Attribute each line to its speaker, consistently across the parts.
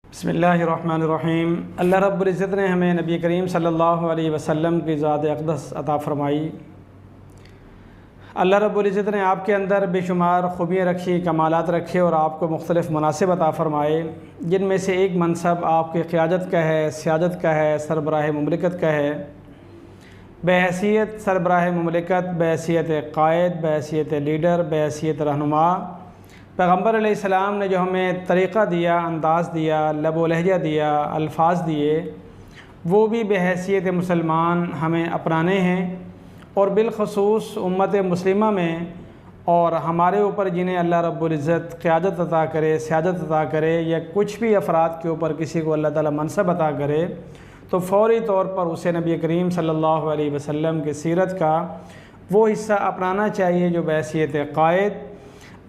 Speaker 1: बिस्मिल्लाहिर्रहमानिर्रहीम। अल्लाह रब्बुल इज़्ज़त ने हमें नबी करीम सल्लल्लाहु अलैहि वसल्लम की ज़ात अक़दस अता फ़रमाई। अल्लाह रब्बुल इज़्ज़त ने आपके अंदर बेशुमार ख़ूबियाँ रखी, कमालात रखे और आपको मुख्तलिफ़ मुनासिब अता फ़रमाए, जिनमें से एक मनसब आपकी क़ियादत का है, सियादत का है, सरबराह मुमलिकत का है। बहैसियत सरबराह मुमलिकत, बहैसियत क़ायद, बहैसियत लीडर, बहैसियत रहनुमा, पैगम्बर अलैहिस्सलाम ने जो हमें तरीक़ा दिया, अंदाज़ दिया, लब व लहजा दिया, अल्फाज दिए, वो भी बहैसियत मुसलमान हमें अपनाने हैं। और बिलख़ुसूस उम्मत मुस्लिमा में और हमारे ऊपर जिन्हें अल्लाह रब्बुल इज़्ज़त क़ियादत अता करे, सियादत अता करे, या कुछ भी अफराद के ऊपर किसी को अल्लाह ताला मनसब अता करे, तो फ़ौरी तौर पर उसे नबी करीम सल्लल्लाहु अलैहि वसल्लम की सीरत का वो हिस्सा अपनाना चाहिए जो बहैसियत क़ायद,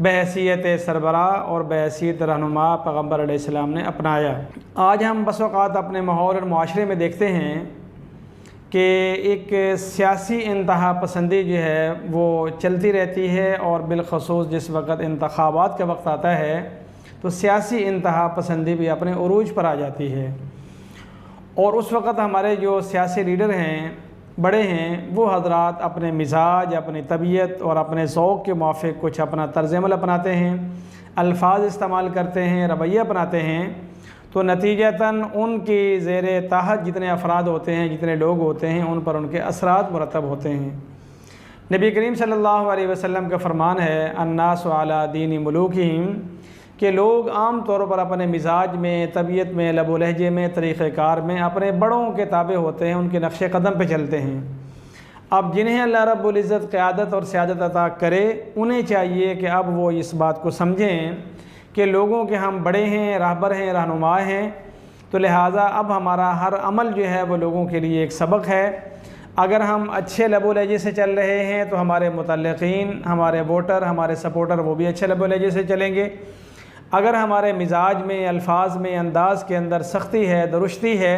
Speaker 1: बहैसियत सरबराह और बहैसियत रहनुमा पैगम्बर अलैहिस्सलाम ने अपनाया। आज हम बस औक़ात अपने माहौल और माशरे में देखते हैं कि एक सियासी इंतहा पसंदी जो है वो चलती रहती है, और बिलख़ुसूस जिस वक़्त इंतख़ाबात का वक्त आता है तो सियासी इंतहा पसंदी भी अपने उरूज पर आ जाती है। और उस वक़्त हमारे जो सियासी लीडर हैं, बड़े हैं, वो हज़रात अपने मिजाज, अपनी तबीयत और अपने ज़ौक़ के मुआफ़िक़ कुछ अपना तर्ज़ अमल अपनाते हैं, अल्फाज इस्तेमाल करते हैं, रवैया अपनाते हैं, तो नतीजतन उनकी ज़ेरे तहत जितने अफराद होते हैं, जितने लोग होते हैं, उन पर उनके असरात मुरतब होते हैं। नबी करीम सल्लल्लाहु अलैहि वसल्लम का फ़रमान है, अन्नासु अला दीनी मुलूकिहिम, कि लोग आम तौर पर अपने मिजाज में, तबीयत में, लब व लहजे में, तरीक़ेकार में अपने बड़ों के ताबे होते हैं, उनके नक्श कदम पे चलते हैं। अब जिन्हें अल्लाह रब्बुल इज़्ज़त क़ियादत और सियादत अता करे, उन्हें चाहिए कि अब वो इस बात को समझें कि लोगों के हम बड़े हैं, रहबर हैं, रहनुमा हैं, तो लिहाजा अब हमारा हर अमल जो है वो लोगों के लिए एक सबक है। अगर हम अच्छे लब व लहजे से चल रहे हैं तो हमारे मुतल्लिक़ीन, हमारे वोटर, हमारे सपोर्टर वो भी अच्छे लब व लहजे से चलेंगे। अगर हमारे मिजाज में, अल्फाज में, अंदाज़ के अंदर सख्ती है, दुरुस्ती है,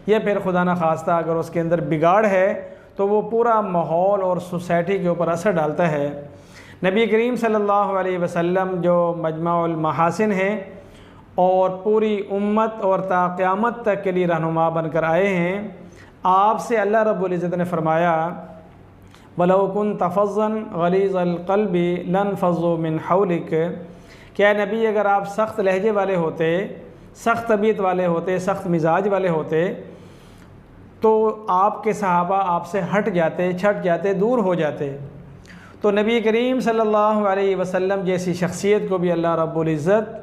Speaker 1: या फिर खुदा न खास्ता अगर उसके अंदर बिगाड़ है, तो वो पूरा माहौल और सोसाइटी के ऊपर असर डालता है। नबी करीम सल्लल्लाहु अलैहि वसल्लम जो मजमाउल महासिन हैं और पूरी उम्मत और ता क़यामत तक के लिए रहनुमा बनकर आए हैं, आपसे अल्लाह रब्बुल इज़्ज़त ने फ़रमाया, वलौ कुन्त फ़ज़्ज़न गलीज़ल क़ल्बि लनफ़ज़्ज़ू मिन हौलिक, क्या नबी अगर आप सख्त लहजे वाले होते, सख्त तबीयत वाले होते, सख्त मिजाज वाले होते, तो आपके सहाबा आपसे हट जाते, छट जाते, दूर हो जाते। तो नबी करीम सल्लल्लाहु अलैहि वसल्लम जैसी शख्सियत को भी अल्लाह रब्बुल इज़्ज़त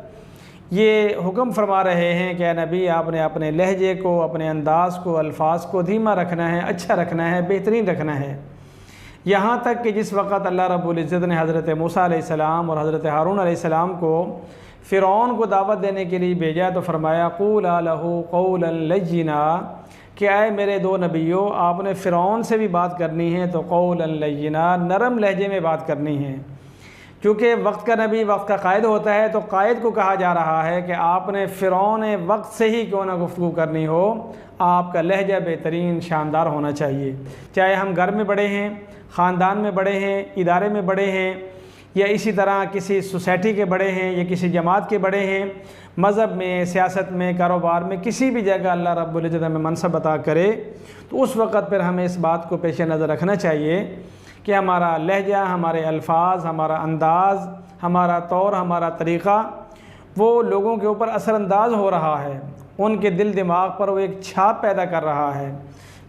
Speaker 1: ये हुक्म फरमा रहे हैं कि नबी आपने अपने लहजे को, अपने अंदाज़ को, अल्फाज को धीमा रखना है, अच्छा रखना है, बेहतरीन रखना है। यहाँ तक कि जिस वक़्त अल्लाह रब्बुल इज़्ज़त ने हज़रत मूसा अलैहिस्सलाम और हज़रत हारून अलैहिस्सलाम को फ़िरौन को दावत देने के लिए भेजा, तो फ़रमाया क़ूला लहू क़ौलन लय्यिना, कि आए मेरे दो नबियों, आपने फ़िरौन से भी बात करनी है तो क़ौलन लय्यिना, नरम लहजे में बात करनी है। क्योंकि वक्त का नबी वक्त का कायद होता है, तो कायद को कहा जा रहा है कि आपने फ़िरौन वक्त से ही क्यों ना गुफ्तगू करनी हो, आपका लहजा बेहतरीन, शानदार होना चाहिए। चाहे हम घर में बड़े हैं, ख़ानदान में बड़े हैं, इदारे में बड़े हैं, या इसी तरह किसी सोसाइटी के बड़े हैं, या किसी जमात के बड़े हैं, मज़हब में, सियासत में, कारोबार में, किसी भी जगह अल्लाह रब्बुल इज़्ज़त हमें मनसब अता करे, तो उस वक़्त फिर हमें इस बात को पेश नज़र रखना चाहिए कि हमारा लहजा, हमारे अल्फाज, हमारा अंदाज़, हमारा तौर, हमारा तरीक़ा वो लोगों के ऊपर असरअंदाज हो रहा है, उनके दिल दिमाग पर वो एक छाप पैदा कर रहा है।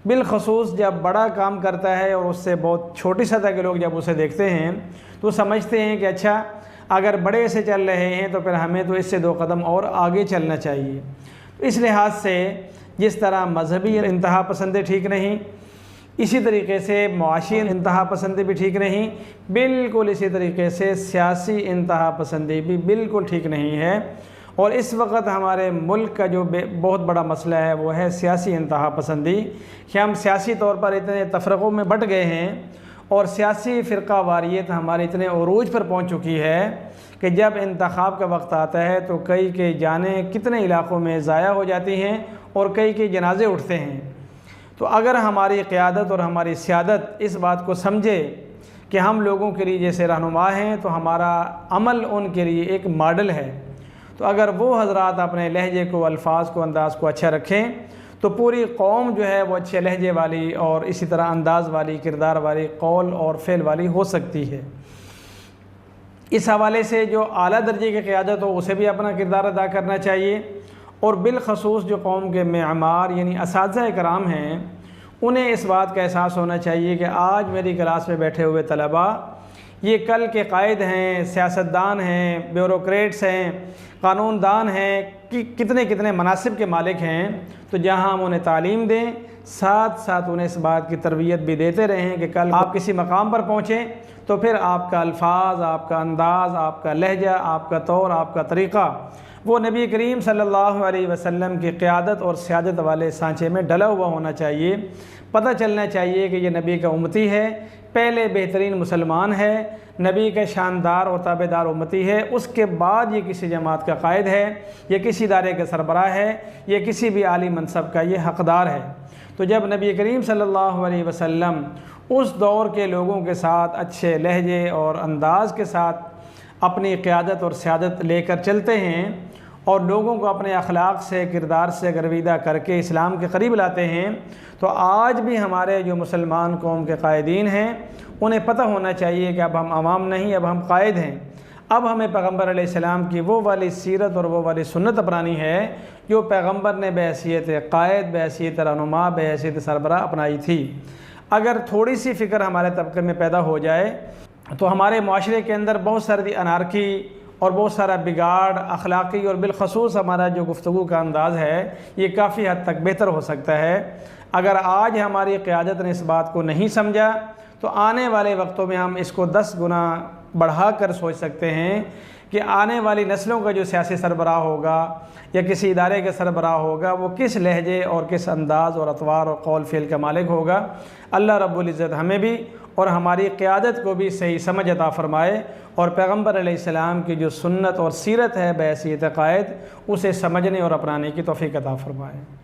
Speaker 1: बिलख़ुसूस जब बड़ा काम करता है और उससे बहुत छोटी सतह के लोग जब उसे देखते हैं तो समझते हैं कि अच्छा, अगर बड़े से चल रहे हैं तो फिर हमें तो इससे दो कदम और आगे चलना चाहिए। तो इस लिहाज से जिस तरह मजहबी इंतहा पसंदी ठीक नहीं, इसी तरीके से मुआशी इंतहा पसंदी भी ठीक नहीं, बिल्कुल इसी तरीके से सियासी इंतहा पसंदी भी बिल्कुल ठीक नहीं है। और इस वक्त हमारे मुल्क का जो बहुत बड़ा मसला है वो है सियासी इंतहा पसंदी, कि हम सियासी तौर पर इतने तफरक़ों में बट गए हैं और सियासी फ़िरका वारियत हमारे इतने उरूज पर पहुँच चुकी है कि जब इंतखाब का वक्त आता है तो कई के जानें कितने इलाक़ों में ज़ाया हो जाती हैं और कई के जनाजे उठते हैं। तो अगर हमारी क़ियादत और हमारी सियादत इस बात को समझे कि हम लोगों के लिए जैसे रहनुमा हैं, तो हमारा अमल उनके लिए एक मॉडल है, तो अगर वो हज़रात अपने लहजे को, अल्फाज को, अंदाज़ को अच्छा रखें तो पूरी कौम जो है वो अच्छे लहजे वाली और इसी तरह अंदाज़ वाली, किरदार वाली, कौल और फ़ेल वाली हो सकती है। इस हवाले से जो आला दर्जे की क़यादत हो उसे भी अपना किरदार अदा करना चाहिए और बिलखसूस जो कौम के मेअमार यानी असातिज़ा कराम हैं उन्हें इस बात का एहसास होना चाहिए कि आज मेरी क्लास में बैठे हुए तलबा ये कल के कायद हैं, सियासतदान हैं, ब्यूरोक्रेट्स हैं, कानूनदान हैं कि कितने कितने मनासिब के मालिक हैं। तो जहाँ हम उन्हें तालीम दें, साथ साथ उन्हें इस बात की तरबियत भी देते रहें कि कल आप किसी मकाम पर पहुँचें तो फिर आपका अल्फाज, आपका अंदाज़, आपका लहजा, आपका तौर, आपका तरीक़ा वो नबी करीम सल्लल्लाहु अलैहि वसल्लम की क़यादत और सियादत वाले सांचे में डला हुआ होना चाहिए। पता चलना चाहिए कि ये नबी का उम्मती है, पहले बेहतरीन मुसलमान है, नबी का शानदार और ताबेदार उम्मती है, उसके बाद ये किसी जमात का कायद है, ये किसी इदारे का सरबराह है, ये किसी भी आली मनसब का ये हक़दार है। तो जब नबी करीम सल्लल्लाहु अलैहि वसल्लम उस दौर के लोगों के साथ अच्छे लहजे और अंदाज़ के साथ अपनी क़यादत और सियादत लेकर चलते हैं और लोगों को अपने अखलाक से, किरदार से गर्विदा करके इस्लाम के करीब लाते हैं, तो आज भी हमारे जो मुसलमान कौम के कायदीन हैं उन्हें पता होना चाहिए कि अब हम अवाम नहीं, अब हम कायद हैं। अब हमें पैगम्बर अलैहिस्सलाम की वो वाली सीरत और वो वाली सुन्नत अपनानी है जो पैगम्बर ने बहैसियत कायद, बहैसियत रहनुमा, बहैसियत सरबराह अपनाई थी। अगर थोड़ी सी फ़िक्र हमारे तबके में पैदा हो जाए तो हमारे माशरे के अंदर बहुत सारी अनारकी और बहुत सारा बिगाड़, अखलाक़ी और बिलखसूस हमारा जो गुफ्तगू का अंदाज़ है ये काफ़ी हद तक बेहतर हो सकता है। अगर आज हमारी क़यादत ने इस बात को नहीं समझा तो आने वाले वक्तों में हम इसको 10 गुना बढ़ा कर सोच सकते हैं कि आने वाली नस्लों का जो सियासी सरबराह होगा या किसी इदारे का सरबराह होगा वो किस लहजे और किस अंदाज़ और अतवार और कौल फ़ेल का मालिक होगा। अल्लाह रब्बुल इज़्ज़त हमें भी और हमारी क़यादत को भी सही समझ अता फ़रमाए और पैगम्बर अलैहिस्सलाम की जो सुन्नत और सीरत है बहैसियत कायद उसे समझने और अपनाने की तौफ़ीक़ अता फ़रमाए।